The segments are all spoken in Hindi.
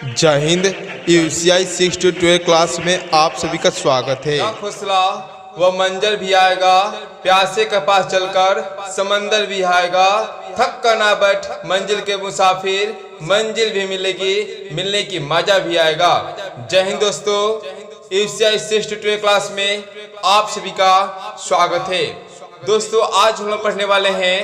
जय हिंद। यूसीआई 6 to 12 क्लास में आप सभी का स्वागत है। खुसला वह मंजर भी आएगा, प्यासे के पास चलकर समंदर भी आएगा। थक कर ना बैठ मंजिल के मुसाफिर, मंजिल भी मिलेगी, मिलने की मजा भी आएगा। जय हिंद दोस्तों, यूसीआई 6 to 12 क्लास में आप सभी का स्वागत है। दोस्तों आज हम लोग पढ़ने वाले हैं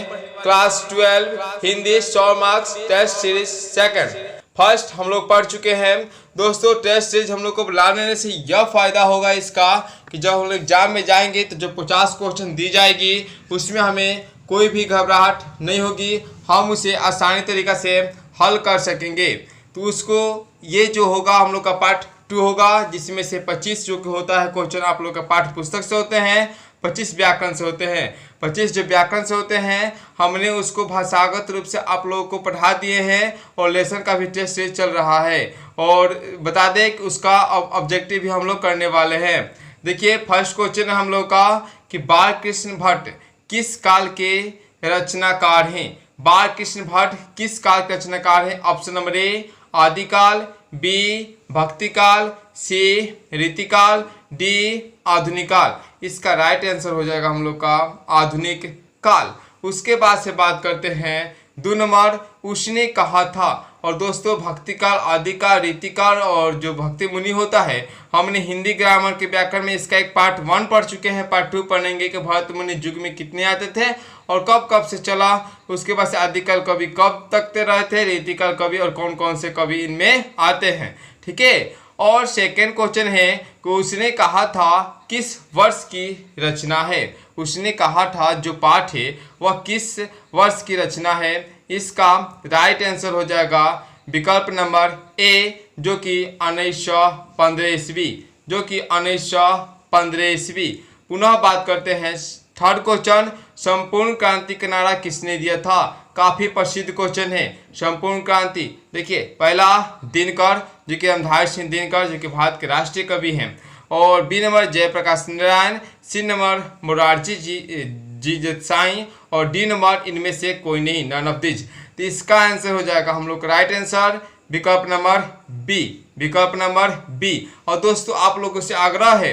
class 12 Hindi 100 marks test series second. First हम लोग पढ़ चुके हैं दोस्तों। टेस्ट सीरीज हम लोग को लाने से यह फायदा होगा इसका कि जब हम लोग एग्जाम में जाएंगे तो जो 50 क्वेश्चन दी जाएगी उसमें हमें कोई भी घबराहट नहीं होगी, हम उसे आसानी तरीक़ा से हल कर सकेंगे। तो उसको ये जो होगा हम लोग का पार्ट 2 होगा, जिसमें से 25 जो होता है क्वेश्चन आप लोग का पाठ्य पुस्तक से होते हैं, 25 व्याकरण से होते हैं। 25 जो व्याकरण से होते हैं हमने उसको भाषागत रूप से आप लोगों को पढ़ा दिए हैं और लेसन का भी टेस्ट सीरीज चल रहा है। और बता दें कि उसका ऑब्जेक्टिव भी हम लोग करने वाले हैं। देखिए फर्स्ट क्वेश्चन है हम लोग का कि बाल कृष्ण भट्ट किस काल के रचनाकार हैं। बाल कृष्ण भट्ट किस काल के रचनाकार हैं? ऑप्शन नंबर ए आदिकाल, बी भक्तिकाल, सी रीतिकाल, डी आधुनिक काल। इसका राइट आंसर हो जाएगा हम लोग का आधुनिक काल। उसके बाद से बात करते हैं 2 नंबर उसने कहा था। और दोस्तों भक्तिकाल, आदिकाल, रीतिकाल और जो भक्ति मुनि होता है हमने हिंदी ग्रामर के व्याकरण में इसका एक पार्ट 1 पढ़ चुके हैं। पार्ट 2 पढ़ेंगे कि भरत मुनि युग में कितने आते थे और कब कब से चला। उसके बाद से आदिकाल कवि कब तक रहे थे, रीतिकाल कवि और कौन कौन से कवि इनमें आते हैं। ठीक है। और सेकेंड क्वेश्चन है कि उसने कहा था किस वर्ष की रचना है। उसने कहा था जो पाठ है वह किस वर्ष की रचना है। इसका राइट आंसर हो जाएगा विकल्प नंबर ए जो कि 1915 ईस्वी, जो कि 1915 ईस्वी। पुनः बात करते हैं थर्ड क्वेश्चन, संपूर्ण क्रांति का नारा किसने दिया था। काफी प्रसिद्ध क्वेश्चन है संपूर्ण क्रांति। देखिए पहला दिनकर जो कि रामधारी सिंह दिनकर जो कि भारत के राष्ट्रीय कवि हैं, और B number Jayaprakash Narayan, C number Morarji ji Desai और डी नंबर इनमें से कोई नहीं, नन ऑफ दिस। तो इसका आंसर हो जाएगा हम लोग का राइट आंसर विकल्प नंबर बी, विकल्प नंबर बी। और दोस्तों आप लोगों से आग्रह है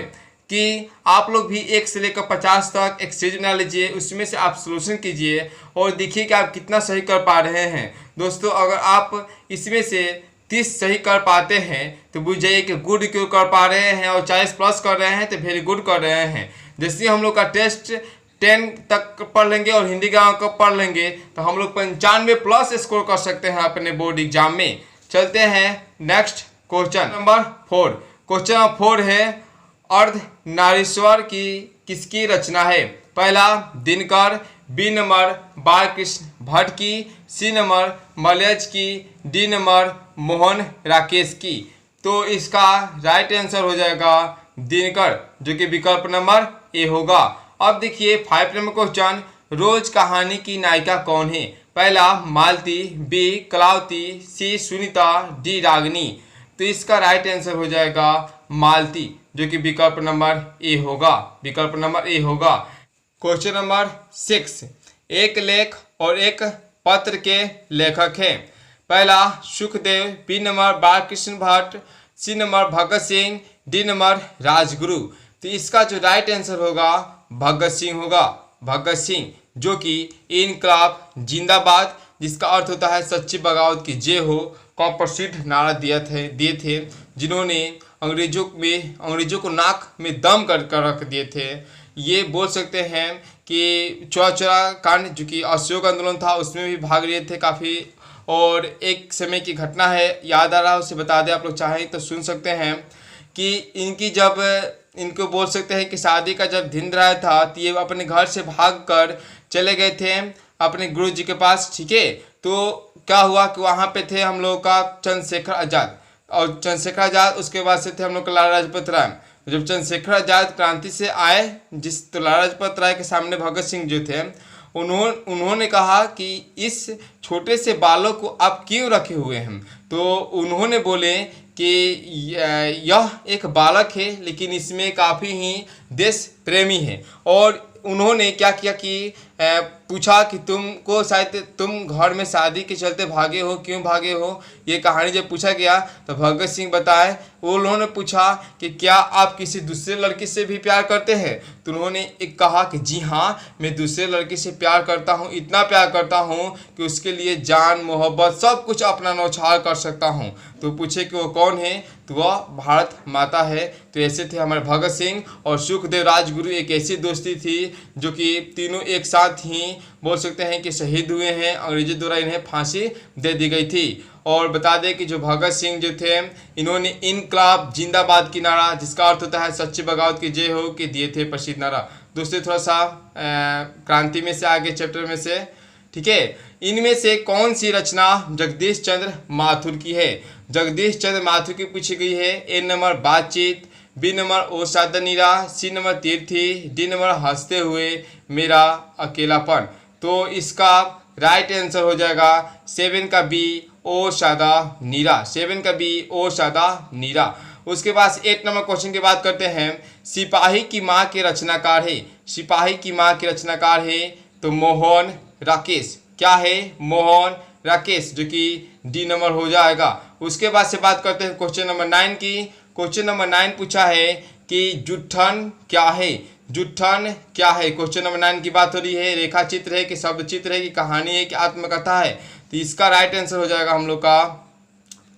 कि आप लोग भी 1 से लेकर 50 तक एक सीरीज बना लीजिए, उसमें से आप सोल्यूशन कीजिए और देखिए कि आप कितना सही कर पा रहे हैं। दोस्तों अगर आप इसमें से 30 सही कर पाते हैं तो बुझ जाइए कि गुड क्यों कर पा रहे हैं, और 40 प्लस कर रहे हैं तो वेरी गुड कर रहे हैं। जैसे हम लोग का टेस्ट 10 तक पढ़ लेंगे और हिंदी ग्रामर का पढ़ लेंगे तो हम लोग 95 प्लस स्कोर कर सकते हैं अपने बोर्ड एग्जाम में। चलते हैं next question number 4। Question number 4 है अर्ध नारीश्वर की किसकी रचना है। पहला दिनकर, बी नंबर बालकृष्ण भट्ट की, सी नंबर मलयज की, डी नंबर मोहन राकेश की। तो इसका राइट आंसर हो जाएगा दिनकर जो कि विकल्प नंबर ए होगा। अब देखिए 5 नंबर क्वेश्चन, रोज कहानी की नायिका कौन है। पहला मालती, बी कलावती, सी सुनीता, डी रागिनी। तो इसका राइट आंसर हो जाएगा मालती जो कि विकल्प नंबर ए होगा, विकल्प नंबर ए होगा। क्वेश्चन नंबर 6, एक लेख और एक पत्र के लेखक हैं। पहला Sukhdev, B number Balkrishna Bhatt, C number Bhagat Singh, D number Rajguru. तो इसका जो राइट आंसर होगा भगत सिंह होगा, भगत सिंह जो कि इनकलाब जिंदाबाद जिसका अर्थ होता है सच्ची बगावत की जय हो का प्रसिद्ध नारा दिए थे, जिन्होंने अंग्रेजों को नाक में दम कर रख दिए थे। ये बोल सकते हैं कि चौरा कांड जो कि अशोक आंदोलन था उसमें भी भाग लिए थे काफ़ी। और एक समय की घटना है याद आ रहा है उसे बता दें, आप लोग चाहें तो सुन सकते हैं कि इनको बोल सकते हैं कि शादी का जब दिन रहा था तो ये अपने घर से भागकर चले गए थे अपने गुरु जी के पास। ठीक है। तो क्या हुआ कि वहाँ पे थे हम लोग का चंद्रशेखर आज़ाद, और चंद्रशेखर आज़ाद उसके बाद से थे हम लोग का लाला लाजपत राय। जब चंद्रशेखर आज़ाद क्रांति से आए तो लाला लाजपत राय के सामने भगत सिंह जो थे उन्होंने कहा कि इस छोटे से बालक को आप क्यों रखे हुए हैं। तो उन्होंने बोले कि यह एक बालक है लेकिन इसमें काफ़ी ही देश प्रेमी है। और उन्होंने क्या किया कि पूछा कि तुमको शायद तुम घर में शादी के चलते भागे हो, क्यों भागे हो, ये कहानी जब पूछा गया तो भगत सिंह बताए, वो उन्होंने पूछा कि क्या आप किसी दूसरे लड़की से भी प्यार करते हैं? तो उन्होंने एक कहा कि जी हाँ, मैं दूसरे लड़की से प्यार करता हूँ, इतना प्यार करता हूँ कि उसके लिए जान मोहब्बत सब कुछ अपना न्यौछावर कर सकता हूँ। तो पूछे कि वो कौन है? तो वह भारत माता है। तो ऐसे थे हमारे भगत सिंह और सुखदेव राजगुरु। एक ऐसी दोस्ती थी जो कि तीनों एक साथ ही बोल सकते हैं कि शहीद हुए हैं, अंग्रेजों द्वारा इन्हें फांसी दे दी गई थी। और बता दें कि जो भगत सिंह जो थे, इन्होंने इनकलाब जिंदाबाद की नारा, जिसका अर्थ होता है सच्ची बगावत की जय हो, के दिए थे प्रसिद्ध नारा। दोस्तों थोड़ा सा क्रांति में से आगे चैप्टर में से, ठीक है, इनमें से कौन सी रचना जगदीश चंद्र माथुर की है? जगदीश चंद्र माथुर की पूछी गई है। ए नंबर बातचीत, बी नंबर ओ सादनीरा, सी नंबर तीर्थी, डी नंबर हंसते हुए मेरा अकेलापन। तो इसका राइट आंसर हो जाएगा 7 का बी ओ सादा नीरा, 7 का बी ओ सादा नीरा। उसके बाद 8 नंबर क्वेश्चन की बात करते हैं। सिपाही की माँ के रचनाकार है, सिपाही की माँ के रचनाकार है तो मोहन राकेश। क्या है? मोहन राकेश, जो कि डी नंबर हो जाएगा। उसके बाद से बात करते हैं क्वेश्चन नंबर 9 की। क्वेश्चन नंबर 9 पूछा है कि जुट्ठन क्या है? जुट्ठन क्या है? क्वेश्चन नंबर 9 की बात हो रही है। रेखा चित्र है कि शब्द चित्र है कि कहानी है कि आत्मकथा है? तो इसका राइट आंसर हो जाएगा हम लोग का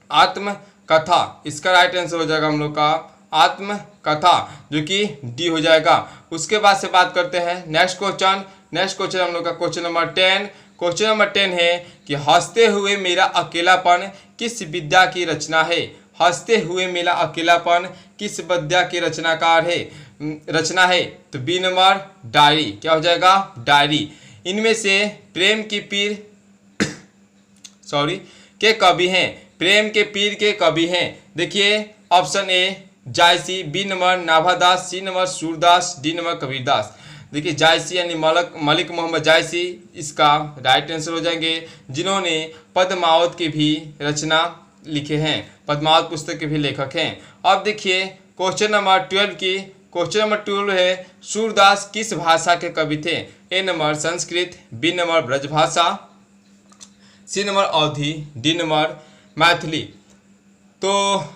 आत्मकथा। इसका राइट आंसर हो जाएगा हम लोग का आत्मकथा, जो कि डी हो जाएगा। उसके बाद से बात करते हैं नेक्स्ट क्वेश्चन। नेक्स्ट क्वेश्चन हम लोग का क्वेश्चन नंबर 10। क्वेश्चन नंबर 10 है कि हंसते हुए मेरा अकेलापन किस विद्या की रचना है? हंसते हुए मेरा अकेलापन किस विद्या की रचनाकार है, रचना है? तो बी नंबर डायरी। क्या हो जाएगा? डायरी। इनमें से प्रेम की पीर के कवि हैं, प्रेम के पीर के कवि हैं। देखिए option A Jayasi, B number Nabhadas, C number Surdas, D number Kabirdas. देखिए जायसी यानी मलिक मोहम्मद जायसी इसका राइट आंसर हो जाएंगे, जिन्होंने पद्मावत की भी रचना लिखे हैं, पद्मावत पुस्तक के भी लेखक हैं। अब देखिए क्वेश्चन नंबर 12 की। क्वेश्चन नंबर 12 है सूरदास किस भाषा के कवि थे? A number Sanskrit, B number Brajbhasha, C number Awadhi, D number Maithili. तो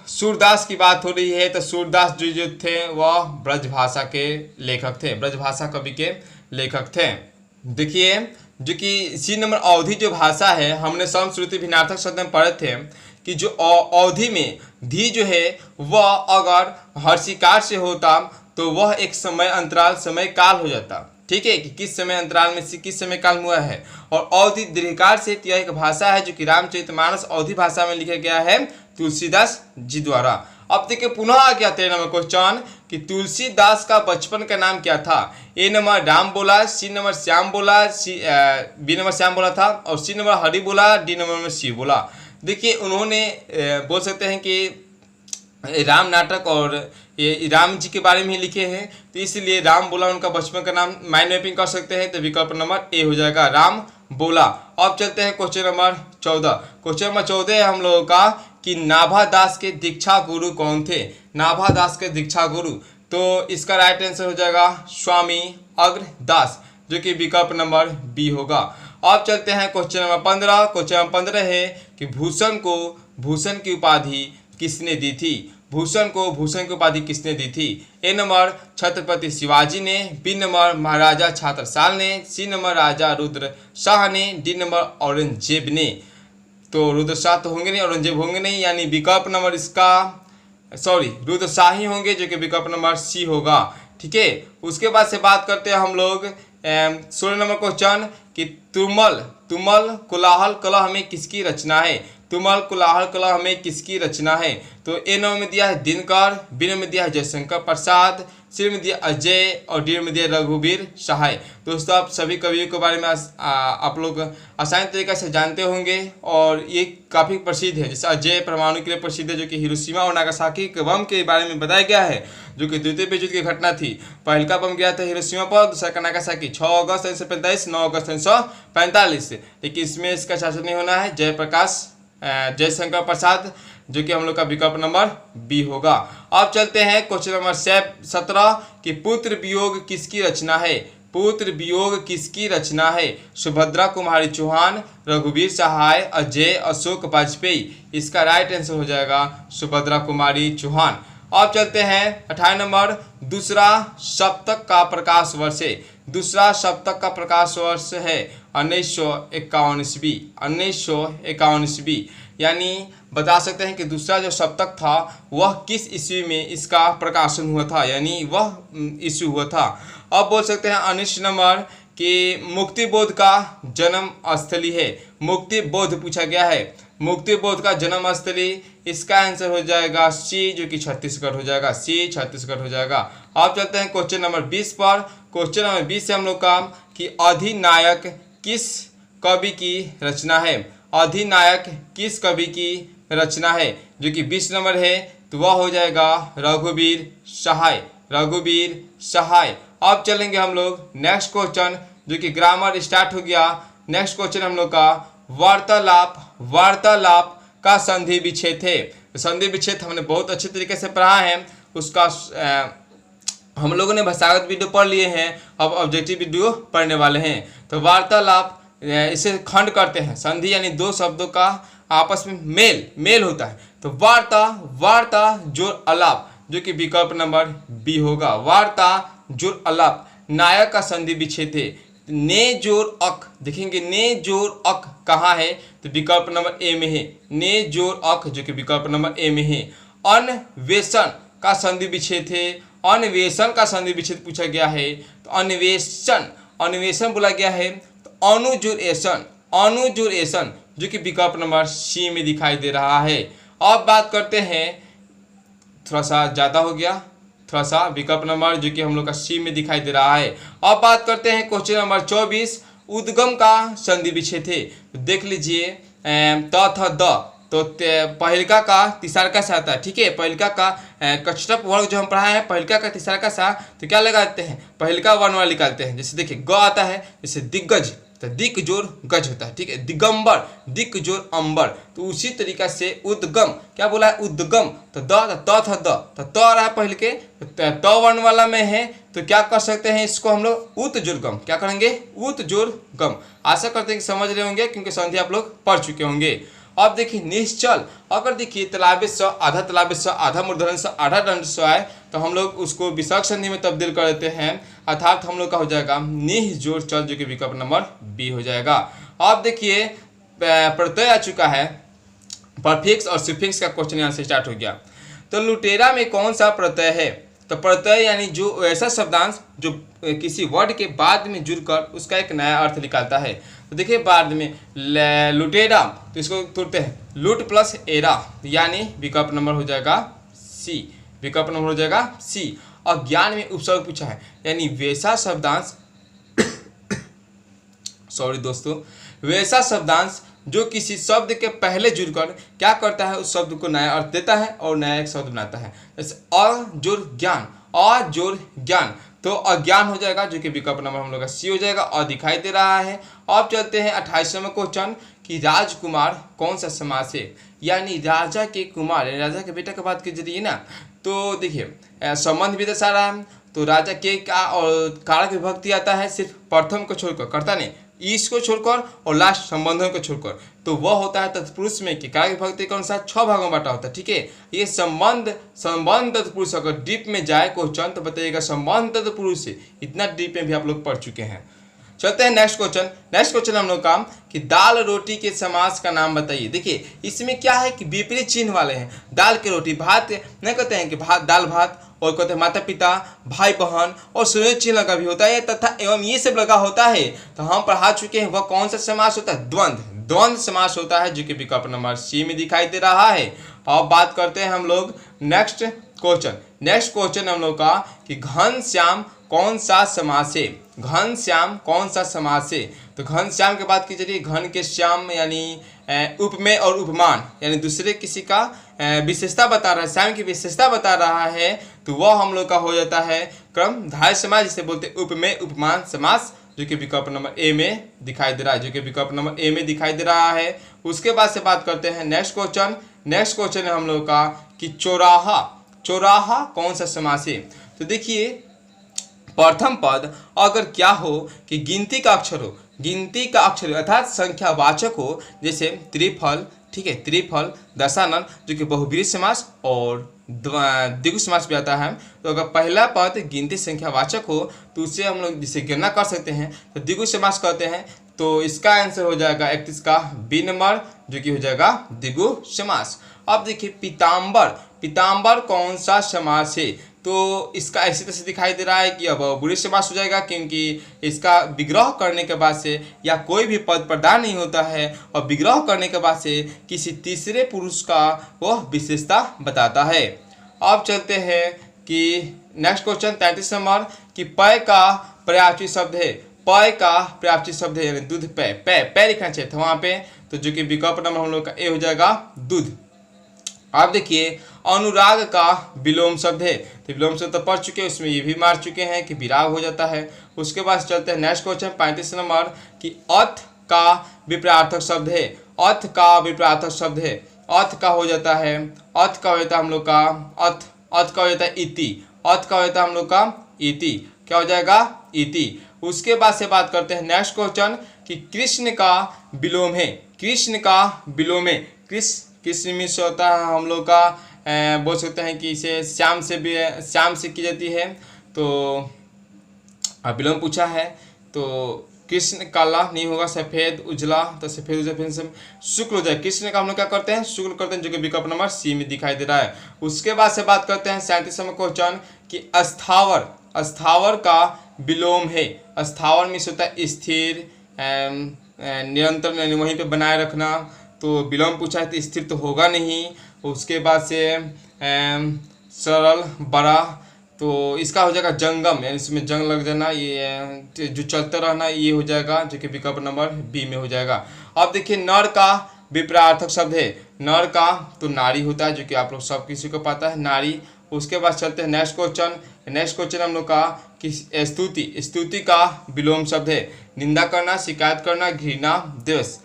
सूरदास की बात हो रही है तो सूरदास जो थे वह ब्रजभाषा के लेखक थे, ब्रजभाषा कवि के लेखक थे। देखिए जो कि सी नंबर अवधी जो भाषा है, हमने संस्कृति भिन्नार्थक शब्द में पढ़े थे कि जो अवधि में धी जो है वह अगर हर्षिकार से होता तो वह एक समय अंतराल समय काल हो जाता, ठीक है, कि किस समय अंतराल में से किस समय काल हुआ है। और अवधि दीर्घकार से यह एक भाषा है जो कि रामचरितमानस अवधि भाषा में लिखा गया है तुलसीदास जी द्वारा। अब देखिए पुनः आ गया 13 नंबर क्वेश्चन कि तुलसीदास का बचपन का नाम क्या था? ए नंबर राम बोला, सी नंबर श्याम बोला, बी नंबर श्याम बोला था, और सी नंबर हरि बोला, डी नंबर में शिव बोला। देखिए उन्होंने बोल सकते हैं कि राम नाटक और ये राम जी के बारे में ही लिखे हैं, तो इसलिए राम बोला उनका बचपन का नाम माइंड मैपिंग कर सकते हैं। तो विकल्प नंबर ए हो जाएगा राम बोला। अब चलते हैं क्वेश्चन नंबर 14। क्वेश्चन नंबर 14 है हम लोगों का कि नाभादास के दीक्षा गुरु कौन थे? नाभादास के दीक्षा गुरु, तो इसका राइट आंसर हो जाएगा स्वामी अग्रदास, जो कि विकल्प नंबर बी होगा। अब चलते हैं क्वेश्चन नंबर 15। क्वेश्चन नंबर 15 है कि भूषण को भूषण की उपाधि किसने दी थी? भूषण को भूषण की उपाधि किसने दी थी? ए नंबर छत्रपति शिवाजी ने, बी नंबर महाराजा छत्रसाल ने, सी नंबर राजा रुद्र शाह ने, डी नंबर औरंगजेब ने। तो रुद्र शाह तो होंगे नहीं, औरंगजेब होंगे नहीं, यानी विकल्प नंबर इसका रुद्र शाह ही होंगे, जो कि विकल्प नंबर सी होगा, ठीक है। उसके बाद से बात करते हैं हम लोग 16 नंबर क्वेश्चन कि तुमल कोलाहल कलह में किसकी रचना है? तुमल कोलाहल कलह में किसकी रचना है? तो ए नंबर में दिया है दिनकर, बी नंबर में दिया है जयशंकर प्रसाद, सी में दिया अजय और डी में दिया रघुवीर सहाय। दोस्तों आप सभी कवियों के बारे में आप लोग आसान तरीके से जानते होंगे और ये काफ़ी प्रसिद्ध है। जैसे अजय परमाणु के लिए प्रसिद्ध है, जो कि हिरोशिमा और नागासाकी के बम के बारे में बताया गया है, जो कि द्वितीय विश्व युद्ध की घटना थी। पहला बम गया था हिरोशिमा पर, दूसरा का नागासाकी 6 अगस्त 1945, 9 अगस्त 1945। लेकिन इसमें इसका शासन नहीं होना है जयशंकर प्रसाद, जो कि हम लोग का विकल्प नंबर बी होगा। अब चलते हैं क्वेश्चन नंबर 17 कि पुत्र वियोग किसकी रचना है? पुत्र वियोग किसकी रचना है? सुभद्रा कुमारी चौहान, रघुवीर सहाय, अजय, अशोक वाजपेयी। इसका राइट आंसर हो जाएगा सुभद्रा कुमारी चौहान। अब चलते हैं 28 नंबर, दूसरा सप्तक का प्रकाश वर्ष है। दूसरा सप्तक का प्रकाश वर्ष है 1951 ईस्वी। 1951 ईस्वी, यानी बता सकते हैं कि दूसरा जो सप्तक था वह किस ईस्वी में इसका प्रकाशन हुआ था, यानी वह ईस्वी हुआ था। अब बोल सकते हैं 19 नंबर कि मुक्ति बोध का जन्म स्थली है। मुक्ति बोध पूछा गया है, मुक्ति बोध का जन्म स्थली, इसका आंसर हो जाएगा सी, जो कि छत्तीसगढ़ हो जाएगा। सी छत्तीसगढ़ हो जाएगा। अब चलते हैं क्वेश्चन नंबर 20 पर। क्वेश्चन नंबर 20 से हम लोग का कि अधिनायक किस कवि की रचना है? अधिनायक किस कवि की रचना है? जो कि 20 नंबर है, तो वह हो जाएगा रघुवीर सहाय। रघुवीर सहाय। अब चलेंगे हम लोग नेक्स्ट क्वेश्चन, जो कि ग्रामर स्टार्ट हो गया। नेक्स्ट क्वेश्चन हम लोग का वार्तालाप। वार्तालाप का संधि विच्छेद है। संधि विच्छेद हमने बहुत अच्छे तरीके से पढ़ा है, उसका हम लोगों ने भाषागत वीडियो पढ़ लिए हैं, अब ऑब्जेक्टिव वीडियो पढ़ने वाले हैं। तो वार्तालाप, इसे खंड करते हैं। संधि यानी दो शब्दों का आपस में मेल होता है। तो वार्ता जोर अलाप, जो कि विकल्प नंबर बी होगा। वार्ता जोर अलाप। नायक का संधि विच्छेद है ने जोर अक। देखेंगे ने जोर अक कहाँ है? तो विकल्प नंबर ए में है। ने जोर अक, जो कि विकल्प नंबर ए में है। अन्वेषण का संधि विच्छेद है। अन्वेषण का संधि विच्छेद पूछा गया है, तो अन्वेषण बोला गया है। तो अनुजुरेशन, जो कि विकल्प नंबर सी में दिखाई दे रहा है। अब बात करते हैं, थोड़ा सा ज़्यादा हो गया, थोड़ा सा विकल्प नंबर जो कि हम लोग का सी में दिखाई दे रहा है। अब बात करते हैं क्वेश्चन नंबर 24, उद्गम का संधि विच्छेद है। तो देख लीजिए त थ द, तो पहिलका का तिसारका से आता है, ठीक है। पहिलका का कछटप वर्ग जो हम पढ़ाए हैं, पहिलका का तिसारका सा, तो क्या लगाते हैं? पहिलका वर्ण वाला निकालते हैं। जैसे देखिए ग आता है, जैसे दिग्गज, तो दिक जोर गज होता है, ठीक है। दिगंबर, दिक जोर अंबर। तो उसी तरीका से उद्गम, क्या बोला है? उद्गम। तो द त आ रहा है पहले के, त वर्ण वाला में है, तो क्या कर सकते हैं इसको हम लोग? उत जोर गम। क्या करेंगे? उत जोर गम। आशा करते हैं कि समझ रहे होंगे, क्योंकि संधि आप लोग पढ़ चुके होंगे। अब देखिए निश्चल, अगर देखिए तालाबे स, आधा तालाबे स, आधा मूर्धन स, आधा दंड स आए, तो हम लोग उसको विसर्ग संधि में तब्दील कर देते हैं, अर्थात हम लोग का हो जाएगा निह जोड़ चल, जो कि विकल्प नंबर बी हो जाएगा। अब देखिए प्रत्यय आ चुका है, परफिक्स और सुफिक्स का क्वेश्चन यहाँ से स्टार्ट हो गया। तो लुटेरा में कौन सा प्रत्यय है? तो प्रत्यय यानी जो ऐसा शब्दांश जो किसी वर्ड के बाद में जुड़कर उसका एक नया अर्थ निकालता है। तो देखिए बाद में लुटेरा, तो इसको तोड़ते हैं लुट प्लस एरा, यानी विकल्प नंबर हो जाएगा सी। विकल्प नंबर हो जाएगा सी। अज्ञान में उपसर्ग पूछा है, यानी वैसा शब्दांश सॉरी दोस्तों, वैसा शब्दांश जो किसी शब्द के पहले जुड़कर क्या करता है? उस शब्द को नया अर्थ देता है और नया एक शब्द बनाता है। जैसे अजोर ज्ञान, अजोर ज्ञान, तो अज्ञान हो जाएगा, जो कि विकल्प नंबर हम लोग का सी हो जाएगा। और दिखाई दे रहा है। अब चलते हैं 28वें क्वेश्चन कि राजकुमार कौन सा समास है? यानी राजा के कुमार, राजा के बेटा की बात की जाती है ना, तो देखिए संबंध भी दर्शा रहा है। तो राजा के का और कारक विभक्ति आता है सिर्फ प्रथम को छोड़कर, करता नहीं, ईश को छोड़कर और लास्ट संबंधों को छोड़कर, तो वह होता है तत्पुरुष में कि कारक विभक्ति के अनुसार 6 भागों में बांटा होता है, ठीक है। ये संबंध तत्पुरुष अगर डीप में जाए क्वेश्चन, तो बताइएगा संबंध तत्पुरुष से, इतना डीप में भी आप लोग पढ़ चुके हैं। चलते हैं नेक्स्ट क्वेश्चन। नेक्स्ट क्वेश्चन हम लोग का कि दाल रोटी के समास का नाम बताइए। देखिए इसमें क्या है कि विपरीत चिन्ह वाले हैं। दाल की रोटी, भात नहीं कहते हैं कि भात दाल भात, और कहते हैं माता पिता, भाई बहन, और संयुक्त चिन्ह लगा भी होता है तथा एवं ये सब लगा होता है। तो हम पढ़ा चुके हैं वह कौन सा समास होता है? द्वंद्व समास होता है, जो कि विकल्प नंबर सी में दिखाई दे रहा है। अब बात करते हैं हम लोग नेक्स्ट क्वेश्चन। नेक्स्ट क्वेश्चन हम लोग का कि घनश्याम कौन सा समास है? घनश्याम कौन सा समास है? तो घनश्याम की बात की जाए, घन के श्याम यानी उपमेय और उपमान, यानी दूसरे किसी का विशेषता बता रहा है, श्याम की विशेषता बता रहा है, तो वह हम लोग का हो जाता है क्रमधारय समास, जिसे बोलते हैं उपमेय उपमान समास, जो कि विकल्प नंबर ए में दिखाई दे रहा है, जो कि विकल्प नंबर ए में दिखाई दे रहा है। उसके बाद से बात करते हैं नेक्स्ट क्वेश्चन। नेक्स्ट क्वेश्चन है हम लोग का कि चौराहा, चौराहा कौन सा समास है? तो देखिए प्रथम पद अगर क्या हो कि गिनती का अक्षर हो, गिनती का अक्षर अर्थात संख्यावाचक हो, जैसे त्रिफल, ठीक है, त्रिफल, दशानन जो कि बहुब्रीहि समास और द्विगु समास भी आता है। तो अगर पहला पद गिनती संख्यावाचक हो तो उससे हम लोग जिसे गणना कर सकते हैं तो द्विगु समास कहते हैं। तो इसका आंसर हो जाएगा 31 का बी नंबर जो कि हो जाएगा द्विगु समास। अब देखिए पीताम्बर, पीताम्बर कौन सा समास है? तो इसका ऐसी तरह से दिखाई दे रहा है कि अब बुरी समास हो जाएगा, क्योंकि इसका विग्रह करने के बाद से या कोई भी पद प्रदान नहीं होता है और विग्रह करने के बाद से किसी तीसरे पुरुष का वह विशेषता बताता है। अब चलते हैं कि नेक्स्ट क्वेश्चन 33 नंबर कि पय का पर्यायवाची शब्द है, पय का पर्यायवाची शब्द है यानी दूध पय, पय लिखना चाहिए था वहाँ पे, तो जो कि विकल्प नंबर हम लोग का ए हो जाएगा दूध। आप देखिए अनुराग का विलोम शब्द है, तो विलोम शब्द तो पढ़ चुके हैं, उसमें ये भी मार चुके हैं कि विराग हो जाता है। उसके बाद चलते हैं नेक्स्ट क्वेश्चन 35 नंबर कि अथ का विपरीतार्थक शब्द है, अथ का विपरीतार्थक शब्द है, अथ का हो जाता है, अथ का हो जाता है हम लोग का अथ का हो जाता है इति, अथ का हो जाता है हम लोग का इति, क्या हो जाएगा इति। उसके बाद से बात करते हैं नेक्स्ट क्वेश्चन कि कृष्ण का विलोम है, कृष्ण का विलोम है, कृष्ण में से होता है हम लोग का बोल सकते हैं कि इसे श्याम से की जाती है। तो विलोम पूछा है तो कृष्ण काला नहीं होगा, सफेद उजला, तो सफेद उजला फिर से शुक्ल हो जाए। कृष्ण का हम लोग क्या करते हैं शुक्ल करते हैं, जो कि विकल्प नंबर सी में दिखाई दे रहा है। उसके बाद से बात करते हैं 37 नंबर क्वेश्चन कि अस्थावर, अस्थावर का विलोम है, अस्थावर में से होता है स्थिर, निरंतर वहीं पे बनाए रखना, तो विलोम पूछा है तो स्थिर तो होगा नहीं। उसके बाद से सरल बड़ा, तो इसका हो जाएगा जंगम यानी इसमें जंग लग जाना, ये जो चलते रहना, ये हो जाएगा जो कि विकल्प नंबर बी में हो जाएगा। अब देखिए नर का विपरीतार्थक शब्द है, नर का तो नारी होता है जो कि आप लोग सब किसी को पता है नारी। उसके बाद चलते हैं नेक्स्ट क्वेश्चन, नेक्स्ट क्वेश्चन हम लोग का कि स्तुति, स्तुति का विलोम शब्द है निंदा करना, शिकायत करना, घृणा, द्वेष।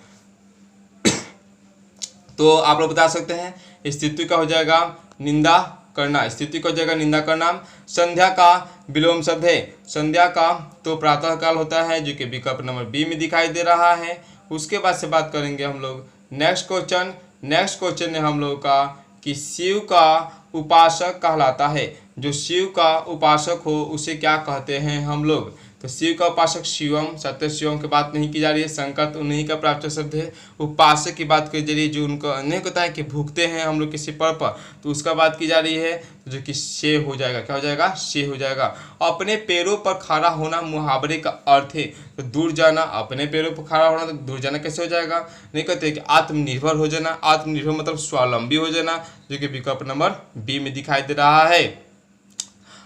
तो आप लोग बता सकते हैं स्तुति का हो जाएगा निंदा करना, स्तुति का हो जाएगा निंदा करना। संध्या का विलोम शब्द है, संध्या का तो प्रातः काल होता है जो कि विकल्प नंबर बी में दिखाई दे रहा है। उसके बाद से बात करेंगे हम लोग नेक्स्ट क्वेश्चन, नेक्स्ट क्वेश्चन है हम लोग का कि शिव का उपासक कहलाता है, जो शिव का उपासक हो उसे क्या कहते हैं हम लोग? तो शिव का उपासक शिवम, सत्य शिवम की बात नहीं की जा रही है, संकर तो उन्हीं का प्राप्त शब्द है। उपासक की बात की जा रही है जो उनको नहीं होता है कि भूखते हैं हम लोग किसी पर, तो उसका बात की जा रही है, जो कि शे हो जाएगा, क्या हो जाएगा शे हो जाएगा। अपने पैरों पर खड़ा होना मुहावरे का अर्थ है, तो दूर जाना, अपने पैरों पर खड़ा होना तो दूर जाना कैसे हो जाएगा? नहीं कहते कि आत्मनिर्भर हो जाना, आत्मनिर्भर मतलब स्वावलंबी हो जाना, जो कि विकल्प नंबर बी में दिखाई दे रहा है।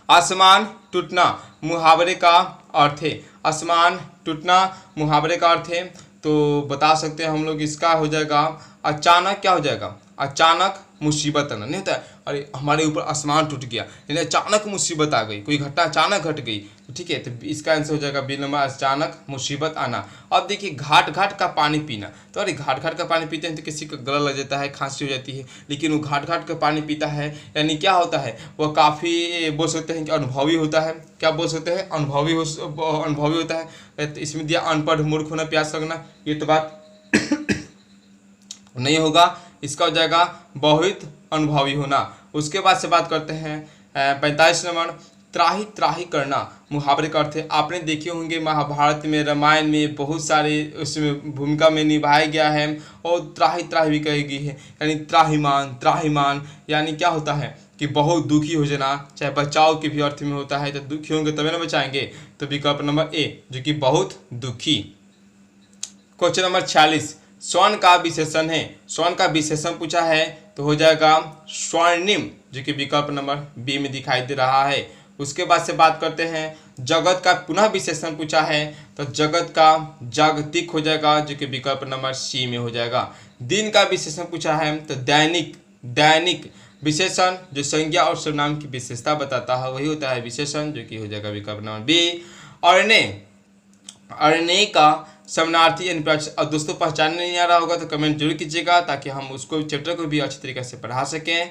आसमान टूटना मुहावरे का अर्थ है, आसमान टूटना मुहावरे का अर्थ है, तो बता सकते हैं हम लोग इसका हो जाएगा अचानक, क्या हो जाएगा अचानक मुसीबत आना, नहीं होता है अरे हमारे ऊपर आसमान टूट गया, यानी अचानक मुसीबत आ गई, कोई घटना अचानक घट गई, तो ठीक है, तो इसका आंसर हो जाएगा बी नंबर अचानक मुसीबत आना। अब देखिए घाट घाट का पानी पीना, तो अरे घाट घाट का पानी पीते हैं तो किसी को गला लग जाता है, खांसी हो जाती है, लेकिन वो घाट घाट का पानी पीता है यानी क्या होता है वह काफ़ी बोल सकते हैं कि अनुभवी होता है, क्या बोल सकते हैं अनुभवी होता है। तो इसमें दिया अनपढ़ मूर्ख होना प्यास लगना, ये तो बात नहीं होगा, इसका हो जाएगा बहुत अनुभवी होना। उसके बाद से बात करते हैं 45 नंबर त्राही त्राही करना मुहावरे का अर्थ है। आपने देखे होंगे महाभारत में रामायण में बहुत सारे उसमें भूमिका में निभाया गया है, और त्राही त्राही भी कही गई है यानी त्राहीमान, त्राहीमान यानी क्या होता है कि बहुत दुखी हो जाना, चाहे बचाव के भी अर्थ में होता है, तो दुखी होंगे तभी ना बचाएंगे, तो विकल्प नंबर ए जो कि बहुत दुखी। क्वेश्चन नंबर 46 स्वर्ण का विशेषण है, स्वर्ण का विशेषण पूछा है तो हो जाएगा स्वर्णिम, जो कि विकल्प नंबर बी में दिखाई दे रहा है। उसके बाद से बात करते हैं जगत का पुनः विशेषण पूछा है तो जगत का जागतिक हो जाएगा, जो कि विकल्प नंबर सी में हो जाएगा। दिन का विशेषण पूछा है तो दैनिक, दैनिक विशेषण जो संज्ञा और सर्वनाम की विशेषता बताता है वही होता है विशेषण, जो कि हो जाएगा विकल्प नंबर बी। अरण्य, अरण्य का समानार्थी यानी अब दोस्तों पहचानने नहीं आ रहा होगा तो कमेंट जरूर कीजिएगा ताकि हम उसको चैप्टर को भी अच्छी तरीके से पढ़ा सकें।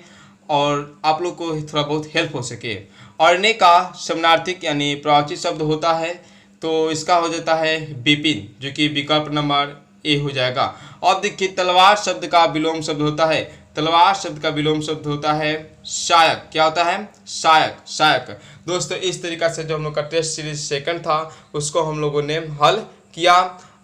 और आप लोग को थोड़ा बहुत हेल्प हो सके। और ने का समानार्थिक यानी प्रवाचित शब्द होता है, तो इसका हो जाता है विपिन, जो कि विकल्प नंबर ए हो जाएगा। अब देखिए तलवार शब्द का विलोम शब्द होता है, तलवार शब्द का विलोम शब्द होता है शायक। क्या होता है? शायक, शायक। दोस्तों इस तरीका से जो हम लोग का टेस्ट सीरीज सेकंड था उसको हम लोगों ने हल किया।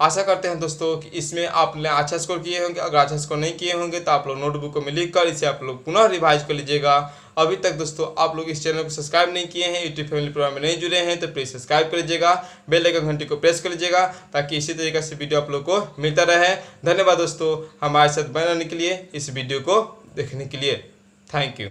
आशा करते हैं दोस्तों कि इसमें आपने अच्छा स्कोर किए होंगे। अगर अच्छा स्कोर नहीं किए होंगे तो आप लोग नोटबुक में लिख कर इसे आप लोग पुनः रिवाइज कर लीजिएगा। अभी तक दोस्तों आप लोग इस चैनल को सब्सक्राइब नहीं किए हैं, यूट्यूब फैमिली प्रोग्राम में नहीं जुड़े हैं, तो प्लीज़ सब्सक्राइब कर लीजिएगा, बेल आइकन घंटी को प्रेस कर लीजिएगा ताकि इसी तरीके से वीडियो आप लोग को मिलता रहे। धन्यवाद दोस्तों हमारे साथ बने रहने के लिए, इस वीडियो को देखने के लिए। Thank you.